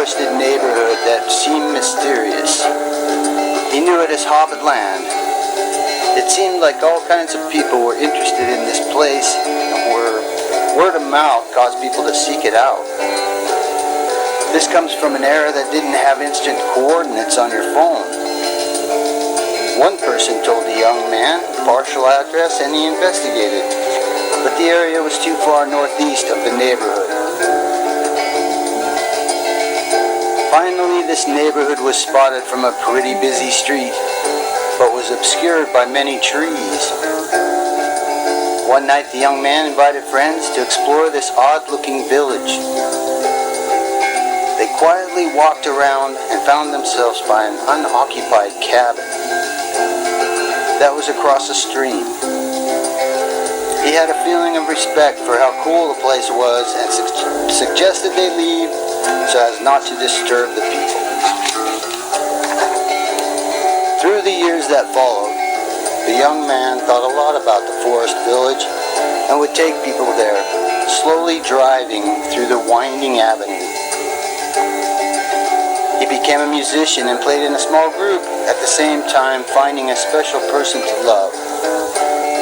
forested neighborhood that seemed mysterious. He knew it as Hobbit Land. It seemed like all kinds of people were interested in this place, and word of mouth caused people to seek it out. This comes from an era that didn't have instant coordinates on your phone. One person told the young man the partial address, and he investigated, but the area was too far northeast of the neighborhood. Finally, this neighborhood was spotted from a pretty busy street, but was obscured by many trees. One night, the young man invited friends to explore this odd-looking village. They quietly walked around and found themselves by an unoccupied cabin that was across a stream. He had a feeling of respect for how cool the place was and suggested they leave so as not to disturb the people. Through the years that followed, the young man thought a lot about the forest village and would take people there, slowly driving through the winding avenue. He became a musician and played in a small group, at the same time finding a special person to love.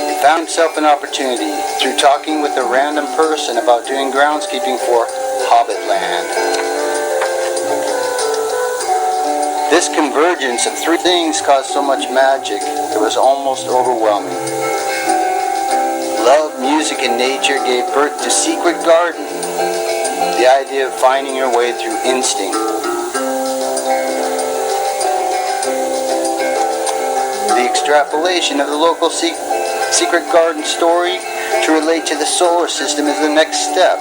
He found himself an opportunity through talking with a random person about doing groundskeeping for Hobbit Land. This convergence of three things caused so much magic, it was almost overwhelming. Love, music, and nature gave birth to Secret Garden, the idea of finding your way through instinct. The extrapolation of the local Secret Garden story to relate to the solar system is the next step.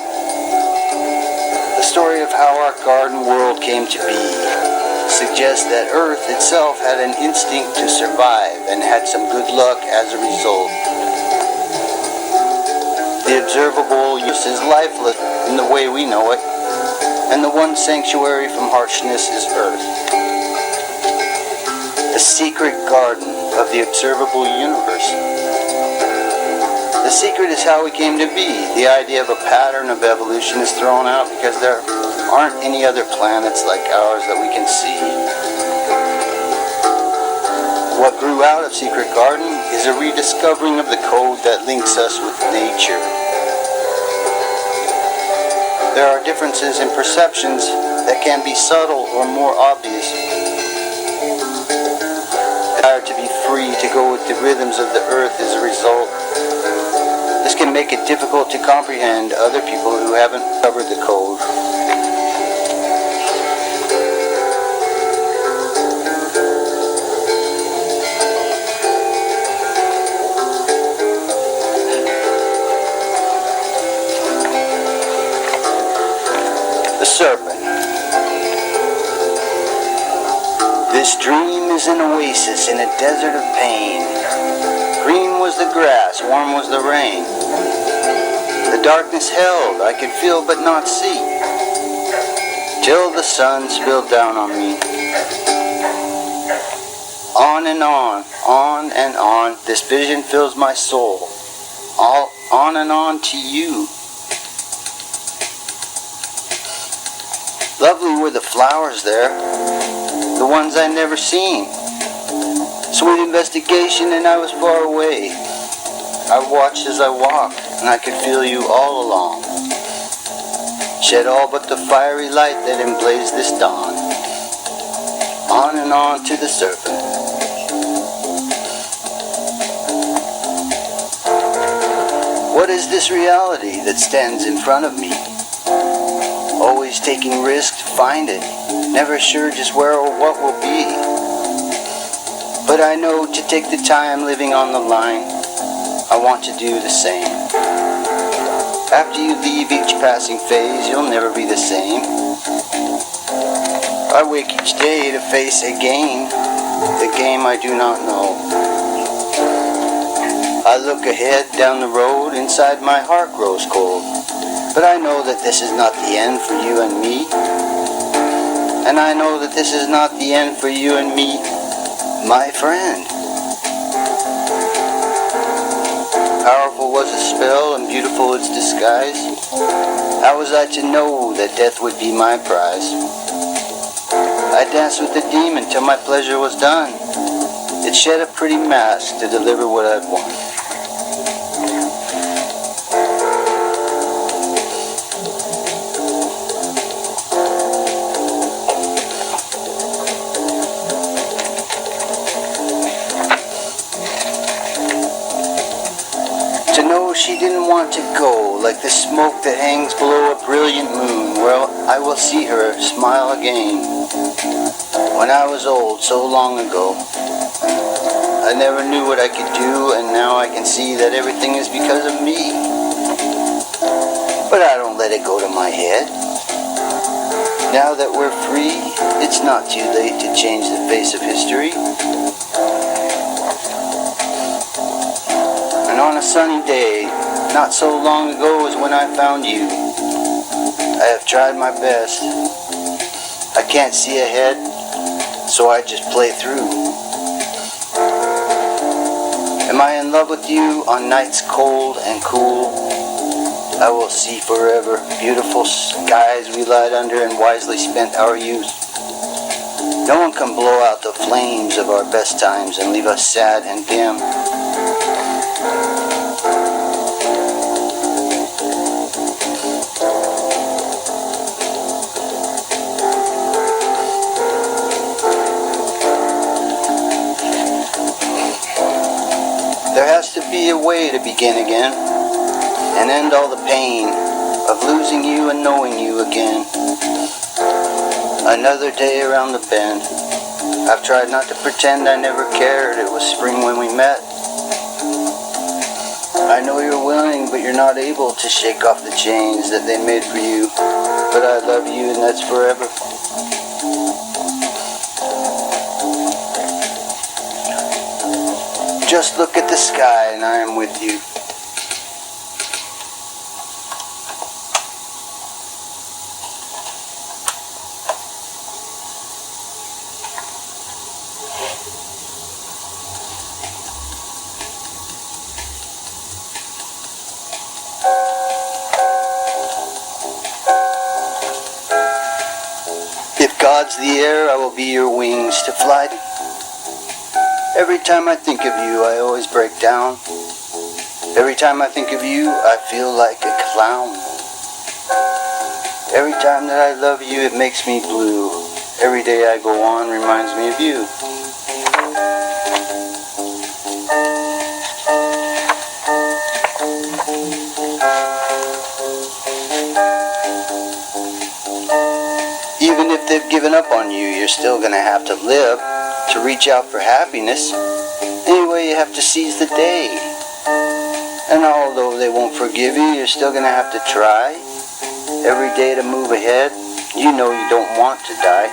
The story of how our garden world came to be suggests that Earth itself had an instinct to survive and had some good luck as a result. The observable use is lifeless in the way we know it, and the one sanctuary from harshness is Earth. The secret garden of the observable universe. The secret is how we came to be. The idea of a pattern of evolution is thrown out because there aren't any other planets like ours that we can see. What grew out of Secret Garden is a rediscovering of the code that links us with nature. There are differences in perceptions that can be subtle or more obvious. Desire to be free to go with the rhythms of the earth as a result. This can make it difficult to comprehend other people who haven't covered the code. The serpent. This dream is an oasis in a desert of pain. Green was the grass, warm was the rain. The darkness held, I could feel but not see, till the sun spilled down on me. On and on, this vision fills my soul. All on and on to you. Lovely were the flowers there, the ones I'd never seen. Sweet investigation, and I was far away. I watched as I walked, and I could feel you all along. Shed all but the fiery light that emblazed this dawn. On and on to the serpent. What is this reality that stands in front of me? Always taking risks to find it, never sure just where or what will be. But I know to take the time living on the line, I want to do the same. After you leave each passing phase, you'll never be the same. I wake each day to face again the game I do not know. I look ahead down the road, inside my heart grows cold. But I know that this is not the end for you and me. And I know that this is not the end for you and me, my friend. Powerful was the spell and beautiful its disguise. How was I to know that death would be my prize? I danced with the demon till my pleasure was done. It shed a pretty mask to deliver what I'd won. To know she didn't want to go, like the smoke that hangs below a brilliant moon, where I will see her smile again. When I was old, so long ago, I never knew what I could do, and now I can see that everything is because of me. But I don't let it go to my head. Now that we're free, it's not too late to change the face of history. And on a sunny day, not so long ago as when I found you, I have tried my best. I can't see ahead, so I just play through. Am I in love with you on nights cold and cool? I will see forever beautiful skies we lied under and wisely spent our youth. No one can blow out the flames of our best times and leave us sad and dim. There has to be a way to begin again and end all the pain of losing you and knowing you again. Another day around the bend. I've tried not to pretend I never cared. It was spring when we met. I know you're willing, but you're not able to shake off the chains that they made for you. But I love you, and that's forever. Just look at the sky and I am with you. If God's the air, I will be your wings to fly. Every time I think of you, I always break down. Every time I think of you, I feel like a clown. Every time that I love you, it makes me blue. Every day I go on reminds me of you. Even if they've given up on you, you're still gonna have to live. To reach out for happiness, anyway you have to seize the day. And although they won't forgive you, you're still gonna have to try every day to move ahead. You know you don't want to die.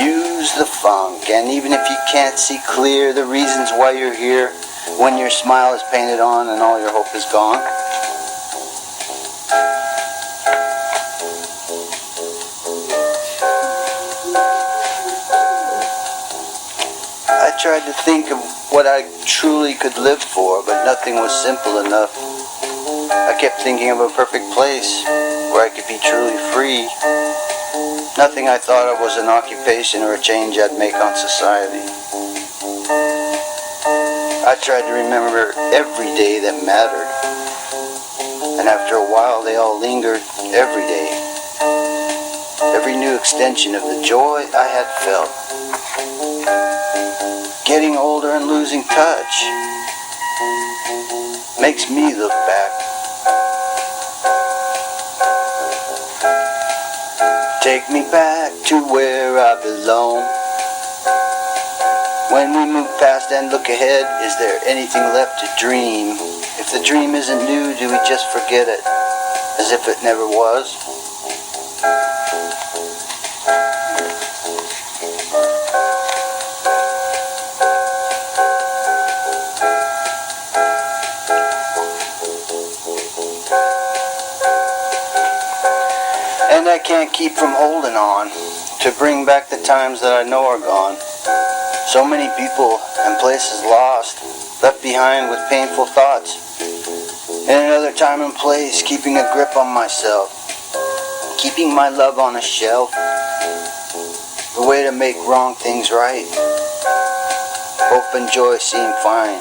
Use the funk, and even if you can't see clear the reasons why you're here, when your smile is painted on and all your hope is gone, I tried to think of what I truly could live for, but nothing was simple enough. I kept thinking of a perfect place where I could be truly free. Nothing I thought of was an occupation or a change I'd make on society. I tried to remember every day that mattered, and after a while they all lingered every day. Every new extension of the joy I had felt. Getting older and losing touch makes me look back. Take me back to where I belong. When we move past and look ahead, is there anything left to dream? If the dream isn't new, do we just forget it as if it never was? And I can't keep from holding on to bring back the times that I know are gone. So many people and places lost, left behind with painful thoughts. In another time and place, keeping a grip on myself. keeping my love on a shelf, the way to make wrong things right. Hope and joy seem fine.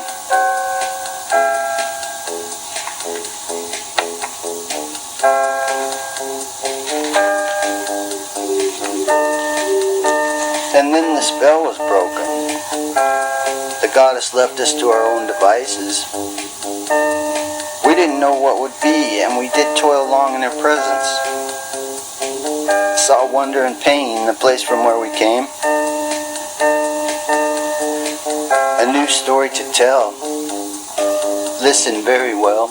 And then the spell was broken. The goddess left us to our own devices. We didn't know what would be, and we did toil long in her presence. Saw wonder and pain, the place from where we came. A new story to tell. Listen very well.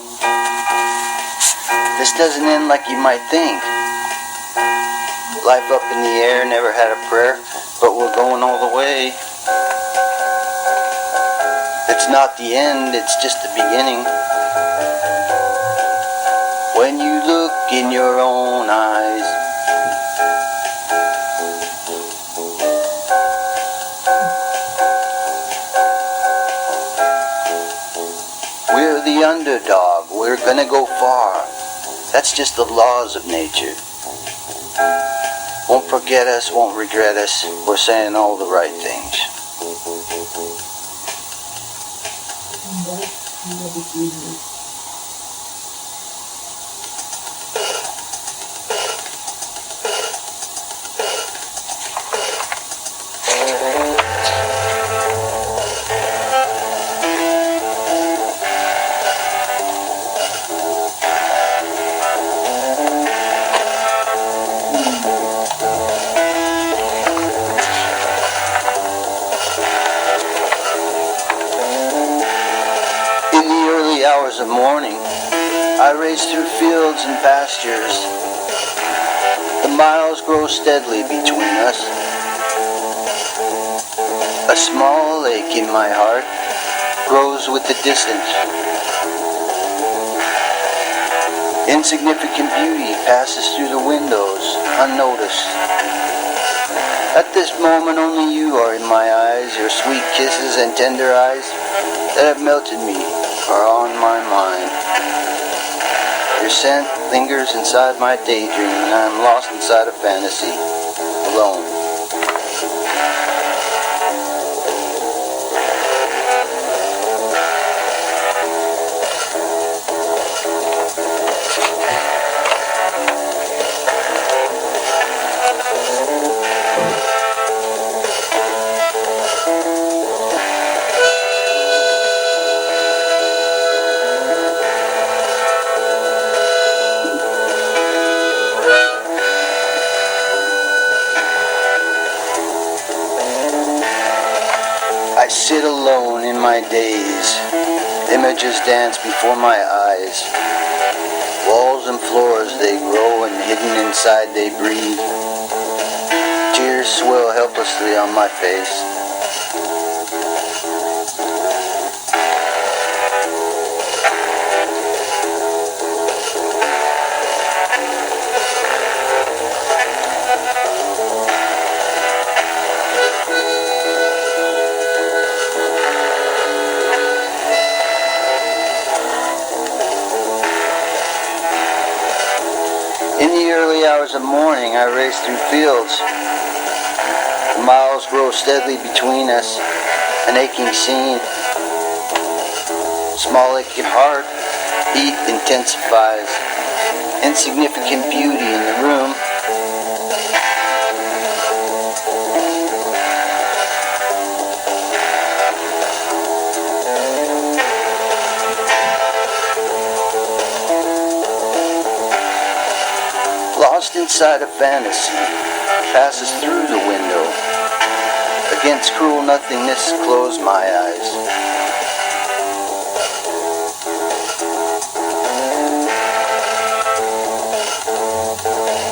This doesn't end like you might think. Life up in the air, never had a prayer, but we're going all the way. It's not the end, it's just the beginning. When you look in your own eyes, we're the underdog, we're gonna go far. That's just the laws of nature. Won't forget us, won't regret us, we're saying all the right things. Hours of morning, I race through fields and pastures. The miles grow steadily between us. A small lake in my heart grows with the distance. Insignificant beauty passes through the windows, unnoticed. At this moment, only you are in my eyes, your sweet kisses and tender eyes that have melted me are on my mind. Your scent lingers inside my daydream, and I'm lost inside a fantasy, alone. I sit alone in my daze. Images dance before my eyes. Walls and floors they grow, and hidden inside they breathe. Tears swell helplessly on my face. In the early hours of morning, I race through fields. The miles grow steadily between us, an aching scene. Small aching heart, heat intensifies. Insignificant beauty in the room. Lost inside a fantasy, passes through the window. Against cruel nothingness, close my eyes.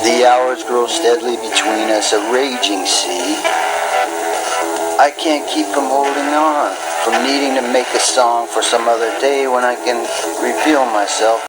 The hours grow steadily between us, a raging sea. I can't keep from holding on, from needing to make a song for some other day when I can reveal myself.